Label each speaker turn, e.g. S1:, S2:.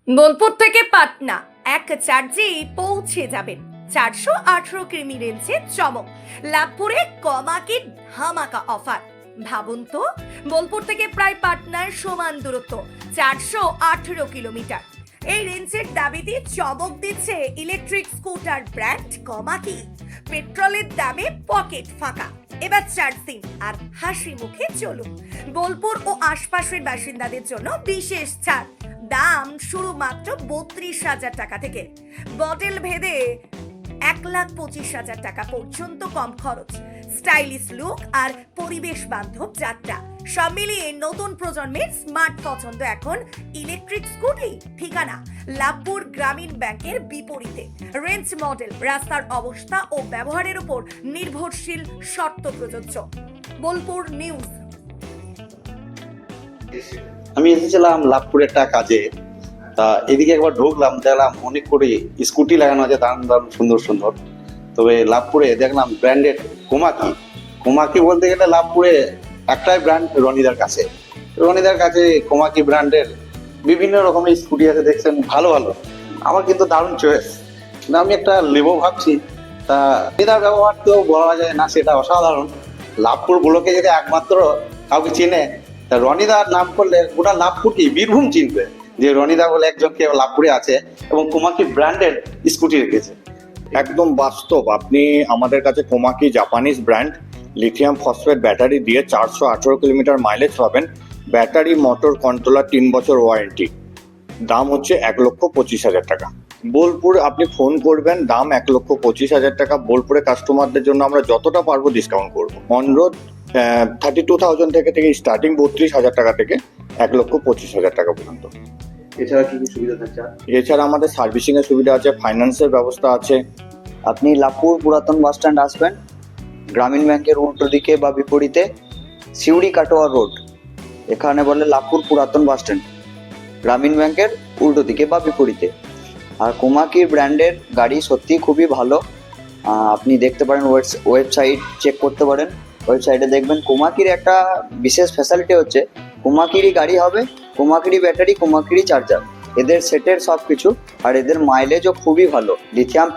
S1: বোলপুর থেকে পাটনা এক চার্জেই পৌঁছে যাবেন। 418 কিমি রেঞ্জে চমক, লাভপুরে কমাকি ধামাকা অফার। ভাবুন তো, বোলপুর থেকে প্রায় পাটনার সমান দূরত্ব, 418 কিলোমিটার। এই রেঞ্জের দাবিতে চমক দিচ্ছে ইলেকট্রিক স্কুটার ব্র্যান্ড কমাকি। পেট্রোলের দামে পকেট ফাঁকা, এবার চার্জিং আর হাসি মুখে চলুন। বোলপুর ও আশপাশের বাসিন্দাদের জন্য বিশেষ ছাড়, দাম শুরু মাত্র 32,000 টাকা থেকে, বটেল ভেদে 1,25,000 টাকা পর্যন্ত কম খরচ, স্টাইলিশ লুক আর পরিবেশ বান্ধব যাত্রা। সব মিলিয়ে নতুন প্রজন্মের স্মার্ট পছন্দ এখন ইলেকট্রিক স্কুটি। ঠিকানা লাভপুর গ্রামীণ ব্যাংকের বিপরীতে। রেঞ্জ মডেল, রাস্তার অবস্থা ও ব্যবহারের উপর নির্ভরশীল, শর্ত প্রযোজ্য। বোলপুর নিউজ।
S2: আমি এসেছিলাম লাভপুরে একটা কাজে, তা এদিকে একবার ঢুকলাম, দেখলাম অনেক করে স্কুটি লাগানো আছে, দারুণ দারুণ সুন্দর সুন্দর। তবে লাভপুরে দেখলাম ব্র্যান্ডেড কোমাকি। কোমাকি বলতে গেলে লাভপুরে একটাই ব্র্যান্ড, রনিদার কাছে। রনিদার কাছে কোমাকি ব্র্যান্ডের বিভিন্ন রকমের স্কুটি আছে, দেখছেন ভালো ভালো। আমার কিন্তু দারুণ চয়েস, আমি একটা নেবো ভাবছি। তা রনিদার ব্যবহার তো বলা যায় না, সেটা অসাধারণ। লাভপুর ব্লকে যদি একমাত্র কাউকে চেনে, তা রনিদার নাম করলে গোটা লাভপুর কি বীরভূম চিনবে যে রনিদা বলে একজন কেউ লাভপুরে আছে এবং কোমাকি ব্র্যান্ডের স্কুটি রেখেছে।
S3: একদম বাস্তব। আপনি আমাদের কাছে Komaki Japanese brand lithium phosphate battery দিয়ে 418 কিলোমিটার মাইলেজ পাবেন। ব্যাটারি, মোটর, কন্ট্রোলার, 3 বছর ওয়ারেন্টি। দাম হচ্ছে 1,25,000 টাকা। বোলপুর আপনি ফোন করবেন, দাম 1,25,000 টাকা। বোলপুরের কাস্টমারদের জন্য আমরা যতটা পারবো ডিসকাউন্ট করবো। অনরোড 32,000 থেকে স্টার্টিং, 32,000 টাকা থেকে 1,25,000 টাকা পর্যন্ত।
S2: এছাড়া কি কি সুবিধা থাকছে?
S3: এছাড়া আমাদের সার্ভিসিং এর সুবিধা আছে, ফাইন্যান্সের ব্যবস্থা আছে।
S4: আপনি লাভপুর পুরাতন বাস স্ট্যান্ড আসবেন, গ্রামীণ ব্যাংকের উল্টো দিকে বা বিপরীতে সিউড়ি কাটোয়া রোড, এখানে বলে লাভপুর পুরাতন বাস স্ট্যান্ড, গ্রামীণ ব্যাংকের উল্টো দিকে বা বিপরীতে। আর কোমাকি ব্র্যান্ডের গাড়ি সত্যি খুবই ভালো। আপনি দেখতে পারেন, ওয়েবসাইট চেক করতে পারেন। ওয়েবসাইটে দেখবেন কোমাকির একটা বিশেষ ফ্যাসিলিটি হচ্ছে কোমাকিরই গাড়ি হবে, কোমাকিরই ব্যাটারি, কোমাকিরই চার্জার, এদের সেটের সব কিছু। আর এদের মাইলেজও খুবই ভালো। লিথিয়াম